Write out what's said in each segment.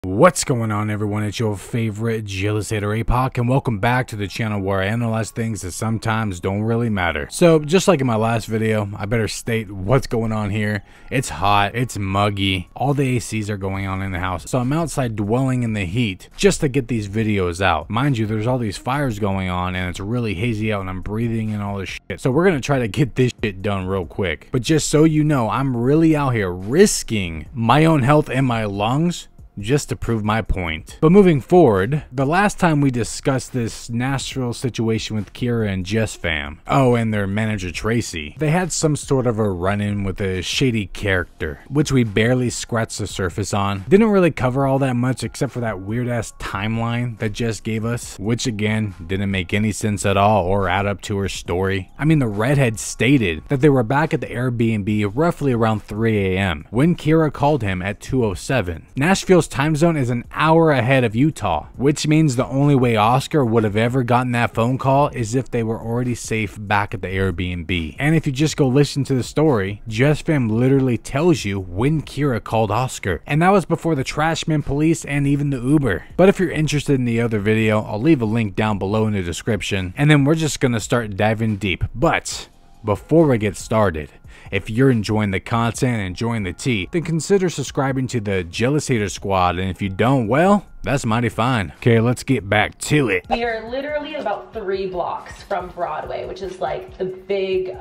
What's going on, everyone? It's your favorite jealous hater Apoc, and welcome back to the channel where I analyze things that sometimes don't really matter. So just like in my last video, I better state what's going on here. It's hot, it's muggy, all the ACs are going on in the house, so I'm outside dwelling in the heat just to get these videos out. Mind you, there's all these fires going on and it's really hazy out and I'm breathing in all this shit. So we're gonna try to get this shit done real quick. But just so you know, I'm really out here risking my own health and my lungs just to prove my point. But moving forward, the last time we discussed this Nashville situation with Kyra and JesssFam, and their manager Tracy, they had some sort of a run-in with a shady character, which we barely scratched the surface on. Didn't really cover all that much except for that weird-ass timeline that Jess gave us, which again, didn't make any sense at all or add up to her story. I mean, the redhead stated that they were back at the Airbnb roughly around 3 a.m. when Kyra called him at 2:07. Nashville's time zone is an hour ahead of Utah, which means the only way Oscar would have ever gotten that phone call is if they were already safe back at the Airbnb. And if you just go listen to the story, JesssFam literally tells you when Kyra called Oscar, and that was before the Trashman police and even the Uber. But if you're interested in the other video, I'll leave a link down below in the description, and then we're just gonna start diving deep. But before we get started, if you're enjoying the content and enjoying the tea, then consider subscribing to the Jealous Hater Squad, and if you don't, well, that's mighty fine. Okay, let's get back to it. We are literally about 3 blocks from Broadway, which is like the big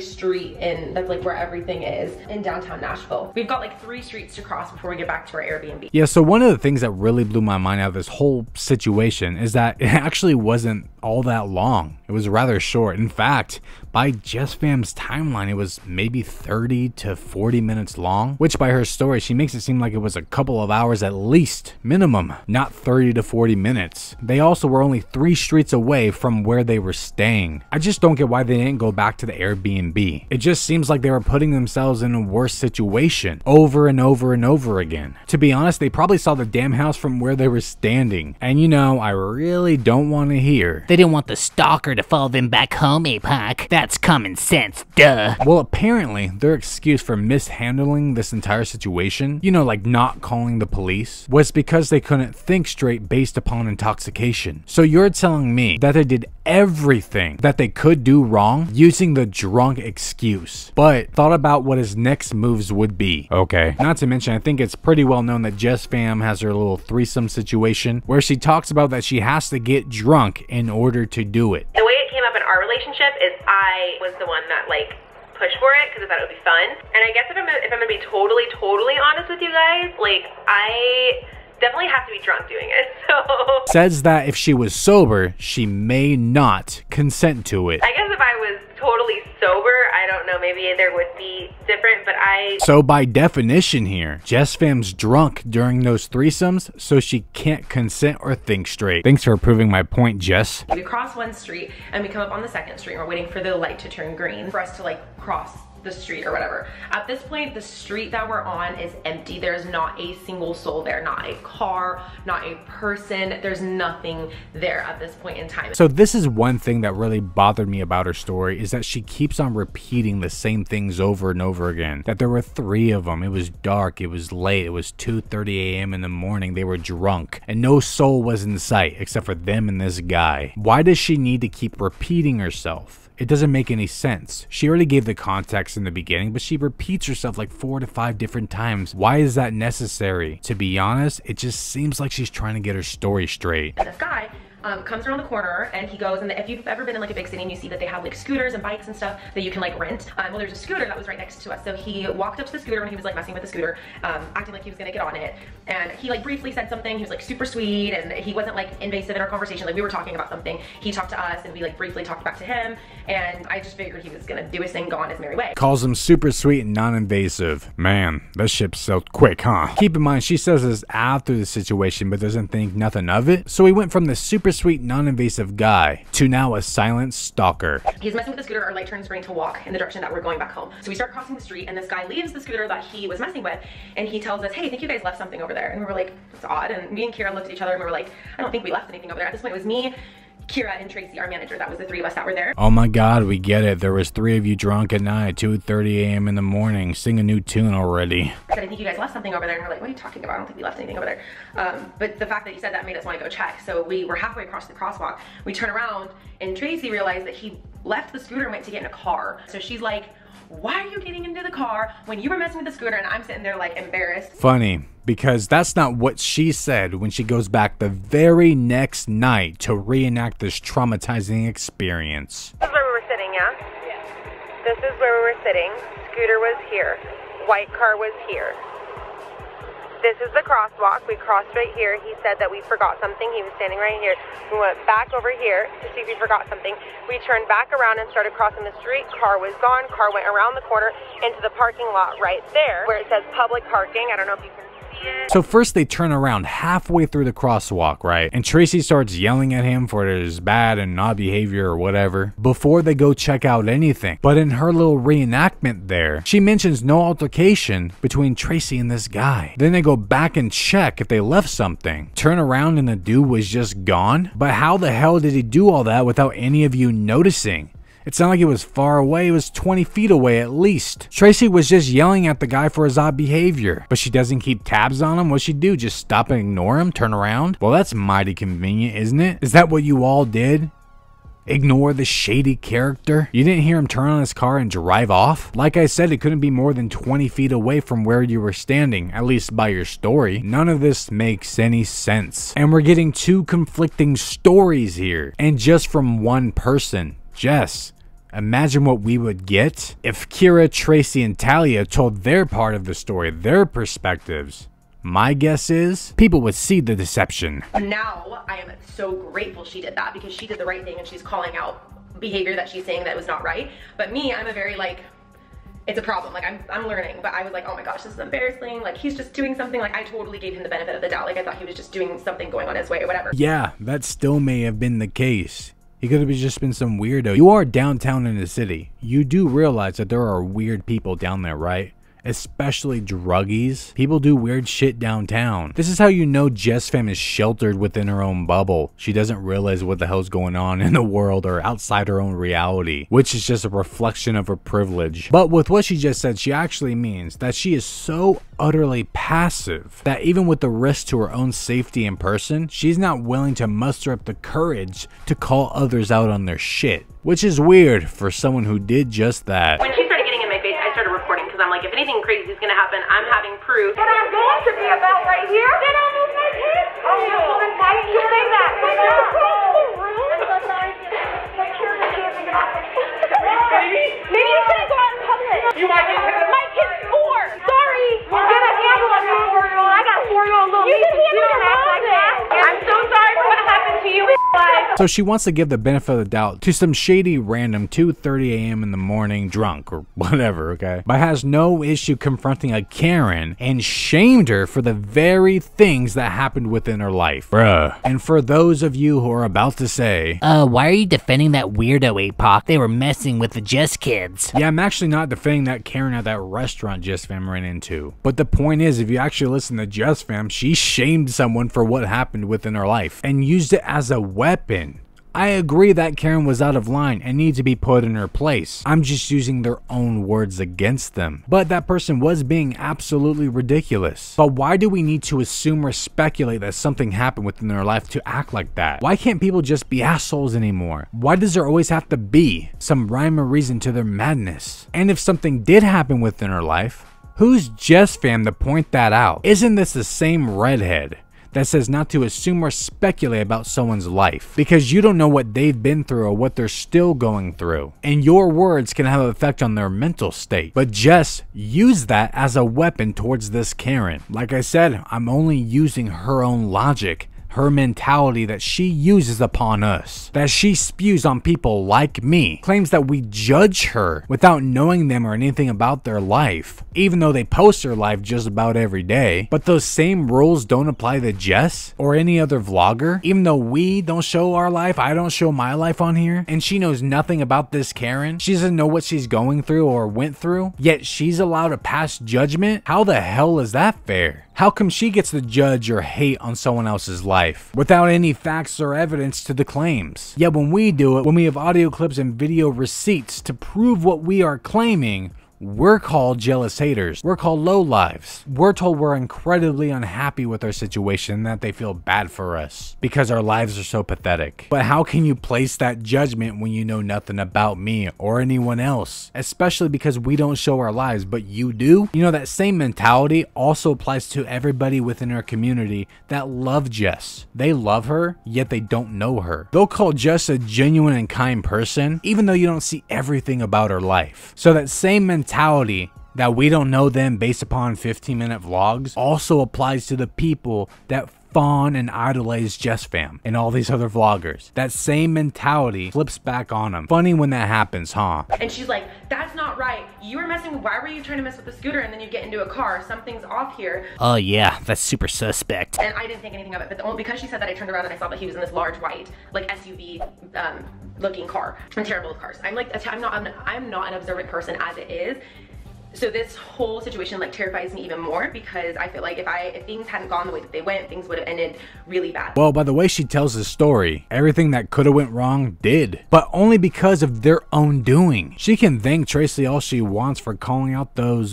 street, and that's like where everything is in downtown Nashville. We've got like 3 streets to cross before we get back to our Airbnb. Yeah, so one of the things that really blew my mind out of this whole situation is that it actually wasn't all that long. It was rather short. In fact, by JesssFam's timeline, it was maybe 30 to 40 minutes long, which by her story, she makes it seem like it was a couple of hours at least, minimum, not 30 to 40 minutes. They also were only 3 streets away from where they were staying. I just don't get why they didn't go back to the Airbnb. It just seems like they were putting themselves in a worse situation over and over and over again. To be honest, they probably saw the damn house from where they were standing. And you know, I really don't want to hear, they didn't want the stalker to follow them back home, Apoc. That's common sense, duh. Well, apparently, their excuse for mishandling this entire situation, you know, like not calling the police, was because they couldn't think straight based upon intoxication. So you're telling me that they did everything that they could do wrong using the drunk excuse, but thought about what his next moves would be. Okay. Not to mention, I think it's pretty well known that JesssFam has her little threesome situation where she talks about that she has to get drunk in order to do it. The way it came up in our relationship is I was the one that like pushed for it because I thought it would be fun. And I guess if I'm gonna be totally honest with you guys, like I definitely have to be drunk doing it, so. Says that if she was sober, she may not consent to it. I guess if I was totally sober, I don't know, maybe there would be different, but So by definition here, JesssFam's drunk during those threesomes, so she can't consent or think straight. Thanks for proving my point, Jess. We cross one street and we come up on the second street and we're waiting for the light to turn green for us to like cross the street or whatever. At this point, the street that we're on is empty. There's not a single soul there, not a car, not a person. There's nothing there at this point in time. So this is one thing that really bothered me about her story, is that she keeps on repeating the same things over and over again. That there were 3 of them. It was dark, it was late, it was 2:30 a.m. in the morning, they were drunk, and no soul was in sight except for them and this guy. Why does she need to keep repeating herself? It doesn't make any sense. She already gave the context in the beginning, but she repeats herself like 4 to 5 different times. Why is that necessary? To be honest, it just seems like she's trying to get her story straight. And this guy comes around the corner and he goes, and if you've ever been in like a big city and you see that they have like scooters and bikes and stuff that you can like rent, well there's a scooter that was right next to us. So he walked up to the scooter when he was like messing with the scooter, acting like he was gonna get on it, and he like briefly said something. He was like super sweet and he wasn't like invasive in our conversation. Like we were talking about something, he talked to us and we like briefly talked back to him, and I just figured he was gonna do his thing, go on his merry way. Calls him super sweet and non-invasive. Man, that ship sailed quick, huh? Keep in mind, she says this after the situation but doesn't think nothing of it. So he went from the super sweet non-invasive guy to now a silent stalker. He's messing with the scooter. Our light turns green to walk in the direction that we're going back home. So we start crossing the street and this guy leaves the scooter that he was messing with and he tells us, hey, I think you guys left something over there. And we were like, that's odd. And me and Kyra looked at each other and we were like, I don't think we left anything over there. At this point it was me, Kyra and Tracy, our manager, that was the three of us that were there. Oh my god, we get it. There was 3 of you drunk at night, 2:30 a.m. in the morning. Sing a new tune already. I said, I think you guys left something over there. And we're like, what are you talking about? I don't think we left anything over there. But the fact that he said that made us want to go check. So we were halfway across the crosswalk. We turn around and Tracy realized that he left the scooter and went to get in a car. So she's like, why are you getting into the car when you were messing with the scooter? And I'm sitting there like embarrassed. Funny, because that's not what she said when she goes back the very next night to reenact this traumatizing experience. This is where we were sitting, yeah? Yeah. This is where we were sitting. Scooter was here. White car was here. This is the crosswalk. We crossed right here. He said that we forgot something. He was standing right here. We went back over here to see if we forgot something. We turned back around and started crossing the street. Car was gone. Car went around the corner into the parking lot right there where it says public parking. I don't know if you can see it. So first they turn around halfway through the crosswalk, right? And Tracy starts yelling at him for his bad and odd behavior or whatever before they go check out anything. But in her little reenactment there, she mentions no altercation between Tracy and this guy. Then they go back and check if they left something. Turn around and the dude was just gone. But how the hell did he do all that without any of you noticing? It's not like it was far away, it was 20 feet away at least. Tracy was just yelling at the guy for his odd behavior, but she doesn't keep tabs on him. What'd she do? Just stop and ignore him? Turn around? Well, that's mighty convenient, isn't it? Is that what you all did? Ignore the shady character? You didn't hear him turn on his car and drive off? Like I said, it couldn't be more than 20 feet away from where you were standing, at least by your story. None of this makes any sense. And we're getting 2 conflicting stories here, and just from one person. Jess, imagine what we would get if Kyra, Tracy, and Talia told their part of the story, their perspectives. My guess is people would see the deception. Now I am so grateful she did that because she did the right thing and she's calling out behavior that she's saying that was not right. But me, I'm a very like, it's a problem. Like I'm learning, but I was like, oh my gosh, this is embarrassing. Like he's just doing something. Like I totally gave him the benefit of the doubt. Like I thought he was just doing something going on his way or whatever. Yeah, that still may have been the case. He could have just been some weirdo. You are downtown in the city. You do realize that there are weird people down there, right? Especially druggies. People do weird shit downtown. This is how you know JesssFam is sheltered within her own bubble. She doesn't realize what the hell's going on in the world or outside her own reality, which is just a reflection of her privilege. But with what she just said, she actually means that she is so utterly passive that even with the risk to her own safety in person, she's not willing to muster up the courage to call others out on their shit, which is weird for someone who did just that. When she started getting in my face, I started recording because I'm like, if anything crazy is gonna happen, I'm having proof. And I'm going to be about right here. Then I'll move my head. Oh, why didn't you say that? I'm so sorry. Maybe you shouldn't go out in public. You might get hit. My kid's 4. Sorry. We're gonna handle it. I got a 4-year-old little niece. You don't act like that. I'm so sorry for what happened to you. So she wants to give the benefit of the doubt to some shady random 2:30 a.m. in the morning drunk or whatever, okay? But has no issue confronting a Karen and shamed her for the very things that happened within her life. Bruh. And for those of you who are about to say, why are you defending that weirdo, Apoc? They were messing with the Jess kids. yeah, I'm actually not defending that Karen at that restaurant JesssFam ran into. But the point is, if you actually listen to JesssFam, she shamed someone for what happened within her life and used it as a weapon. I agree that Karen was out of line and needs to be put in her place. I'm just using their own words against them. But that person was being absolutely ridiculous. But why do we need to assume or speculate that something happened within their life to act like that? Why can't people just be assholes anymore? Why does there always have to be some rhyme or reason to their madness? And if something did happen within her life, who's JesssFam to point that out? Isn't this the same redhead that says not to assume or speculate about someone's life because you don't know what they've been through or what they're still going through, and your words can have an effect on their mental state? But Jess used that as a weapon towards this Karen. Like I said, I'm only using her own logic, her mentality that she uses upon us, that she spews on people like me, claims that we judge her without knowing them or anything about their life, even though they post their life just about every day. But those same rules don't apply to Jess or any other vlogger, even though we don't show our life, I don't show my life on here, and she knows nothing about this Karen. She doesn't know what she's going through or went through, yet she's allowed to pass judgment. How the hell is that fair? How come she gets to judge or hate on someone else's life without any facts or evidence to the claims? Yet when we do it, when we have audio clips and video receipts to prove what we are claiming, we're called jealous haters. We're called lowlives. We're told we're incredibly unhappy with our situation and that they feel bad for us because our lives are so pathetic. But how can you place that judgment when you know nothing about me or anyone else? Especially because we don't show our lives, but you do? You know, that same mentality also applies to everybody within our community that love Jess. They love her, yet they don't know her. They'll call Jess a genuine and kind person, even though you don't see everything about her life. So that same mentality that we don't know them based upon 15-minute vlogs also applies to the people that fawn and idolize JesssFam and all these other vloggers. That same mentality flips back on them. Funny when that happens, huh? And she's like, that's not right. You were messing, why were you trying to mess with the scooter and then you get into a car? Something's off here. Oh yeah, that's super suspect. And I didn't think anything of it, but only because she said that, I turned around and I saw that he was in this large white, like SUV looking car. I'm terrible with cars. I'm not an observant person as it is. So this whole situation like terrifies me even more because I feel like if things hadn't gone the way that they went, things would have ended really bad. Well, by the way she tells the story, everything that could have went wrong did, but only because of their own doing. She can thank Tracy all she wants for calling out those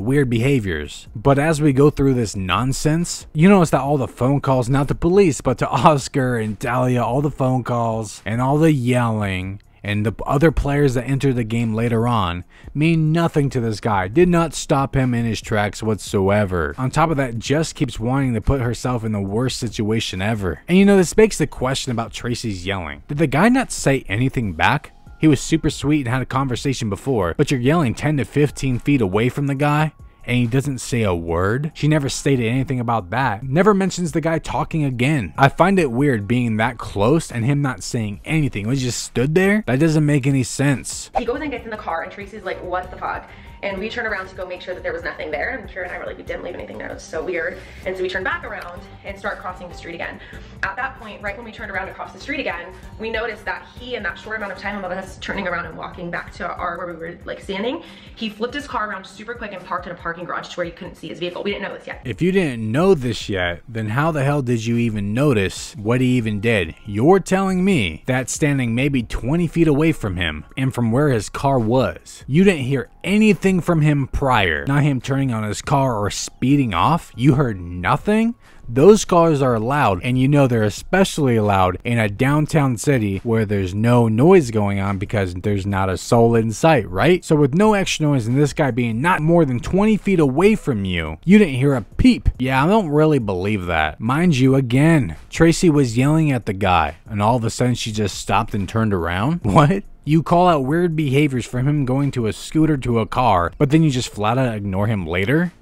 weird behaviors, but as we go through this nonsense, you notice that all the phone calls, not the police, but to Oscar and Dahlia, all the phone calls and all the yelling and the other players that enter the game later on mean nothing to this guy. Did not stop him in his tracks whatsoever. On top of that, Jess keeps wanting to put herself in the worst situation ever. And you know, this begs the question about Tracy's yelling. Did the guy not say anything back? He was super sweet and had a conversation before, but you're yelling 10 to 15 feet away from the guy? And he doesn't say a word? She never stated anything about that. Never mentions the guy talking again. I find it weird being that close and him not saying anything. He just stood there? That doesn't make any sense. He goes and gets in the car and Tracy's like, what the fuck? And we turn around to go make sure that there was nothing there. And Kyra and I were like, we didn't leave anything there. It was so weird. And so we turned back around and start crossing the street again. At that point, right when we turned around to cross the street again, we noticed that he, in that short amount of time of us turning around and walking back to where we were like standing, he flipped his car around super quick and parked in a parking garage to where you couldn't see his vehicle. We didn't know this yet. If you didn't know this yet, then how the hell did you even notice what he even did? You're telling me that standing maybe 20 feet away from him and from where his car was, you didn't hear anything from him prior, not him turning on his car or speeding off? You heard nothing? Those cars are loud, and you know they're especially loud in a downtown city where there's no noise going on because there's not a soul in sight, right? So with no extra noise and this guy being not more than 20 feet away from you, you didn't hear a peep. Yeah, I don't really believe that. Mind you, again, Tracy was yelling at the guy, and all of a sudden she just stopped and turned around? What? You call out weird behaviors from him going to a scooter to a car, but then you just flat out ignore him later?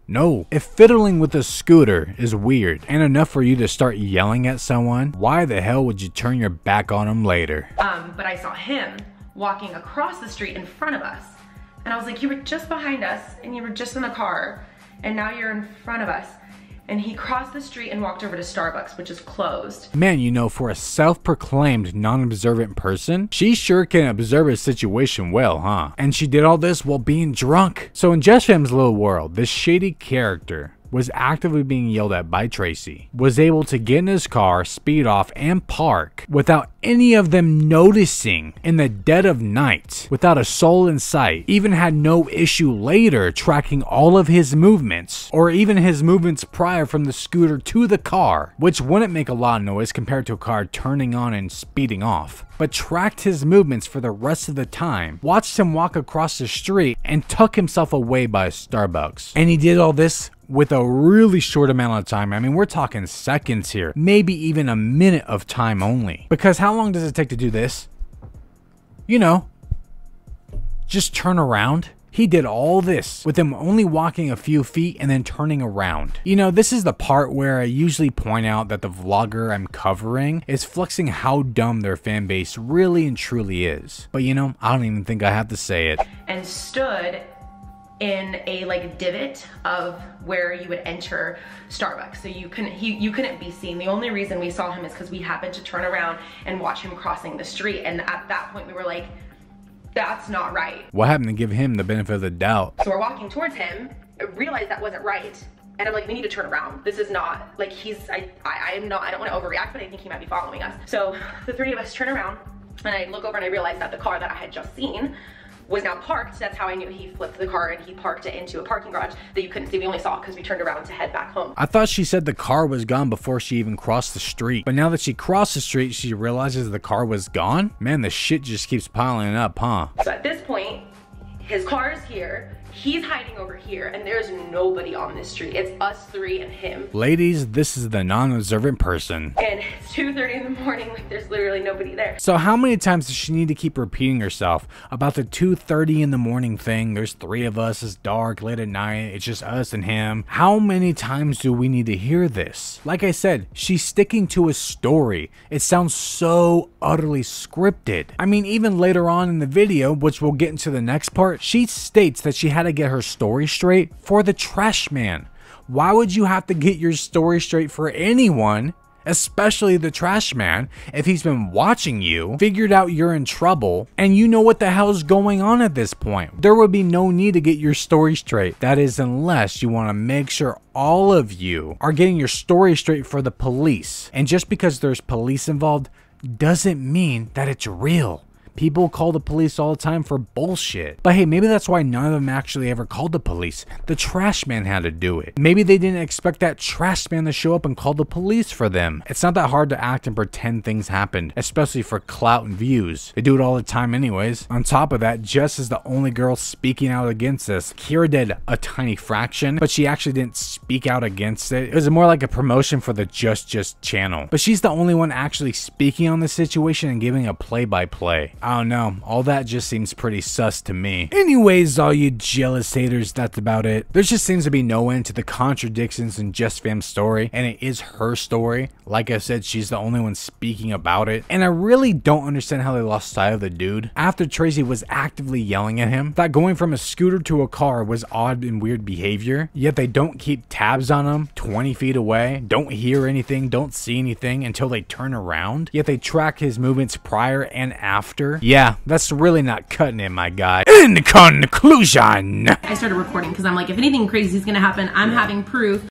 No. If fiddling with a scooter is weird and enough for you to start yelling at someone, why the hell would you turn your back on him later? But I saw him walking across the street in front of us. And I was like, you were just behind us and you were just in the car and now you're in front of us. And he crossed the street and walked over to Starbucks, which is closed. Man, you know, for a self-proclaimed non-observant person, she sure can observe a situation well, huh? And she did all this while being drunk. So in JesssFam's little world, this shady character was actively being yelled at by Tracy, was able to get in his car, speed off, and park without any of them noticing in the dead of night, without a soul in sight, even had no issue later tracking all of his movements, or even his movements prior from the scooter to the car, which wouldn't make a lot of noise compared to a car turning on and speeding off, but tracked his movements for the rest of the time, watched him walk across the street, and tuck himself away by a Starbucks. And he did all this with a really short amount of time. I mean, we're talking seconds here, maybe even a minute of time only. Because how long does it take to do this? You know, just turn around. He did all this with him only walking a few feet and then turning around. You know, this is the part where I usually point out that the vlogger I'm covering is flexing how dumb their fan base really and truly is. But you know, I don't even think I have to say it. And stood in a like divot of where you would enter Starbucks, so you couldn't be seen. The only reason we saw him is because we happened to turn around and watch him crossing the street, and at that point we were like, that's not right. What happened to give him the benefit of the doubt? So we're walking towards him, realized that wasn't right, And I'm like, we need to turn around. This is not, like, I don't want to overreact, but I think he might be following us. So the three of us turn around, and I look over and I realize that the car that I had just seen was now parked. That's how I knew he flipped the car and he parked it into a parking garage that you couldn't see. We only saw because we turned around to head back home. I thought she said the car was gone before she even crossed the street. But now that she crossed the street, she realizes the car was gone? Man, the shit just keeps piling up, huh? So at this point, his car is here. He's hiding over here, and there's nobody on this street. It's us three and him. Ladies, this is the non-observant person. And it's 2:30 in the morning, like there's literally nobody there. So how many times does she need to keep repeating herself about the 2:30 in the morning thing? There's three of us, it's dark, late at night, it's just us and him. How many times do we need to hear this? Like I said, she's sticking to a story. It sounds so utterly scripted. I mean, even later on in the video, which we'll get into the next part, she states that she had to get her story straight for the trash man. Why would you have to get your story straight for anyone, especially the trash man, if he's been watching you, figured out you're in trouble, and you know what the hell's going on at this point? There would be no need to get your story straight. That is, unless you want to make sure all of you are getting your story straight for the police. And just because there's police involved doesn't mean that it's real. People call the police all the time for bullshit. But hey, maybe that's why none of them actually ever called the police. The trash man had to do it. Maybe they didn't expect that trash man to show up and call the police for them. It's not that hard to act and pretend things happened, especially for clout and views. They do it all the time anyways. On top of that, Jess is the only girl speaking out against this. Kyra did a tiny fraction, but she actually didn't speak out against it. It was more like a promotion for the Just channel. But she's the only one actually speaking on the situation and giving a play-by-play. I don't know, all that just seems pretty sus to me. Anyways, all you jealous haters, that's about it. There just seems to be no end to the contradictions in JesssFam's story, and it is her story. Like I said, she's the only one speaking about it, and I really don't understand how they lost sight of the dude. After Tracy was actively yelling at him, that going from a scooter to a car was odd and weird behavior, yet they don't keep tabs on him 20 feet away, don't hear anything, don't see anything until they turn around, yet they track his movements prior and after. Yeah, that's really not cutting it, my guy. In conclusion, I started recording because I'm like, if anything crazy is gonna happen, I'm having proof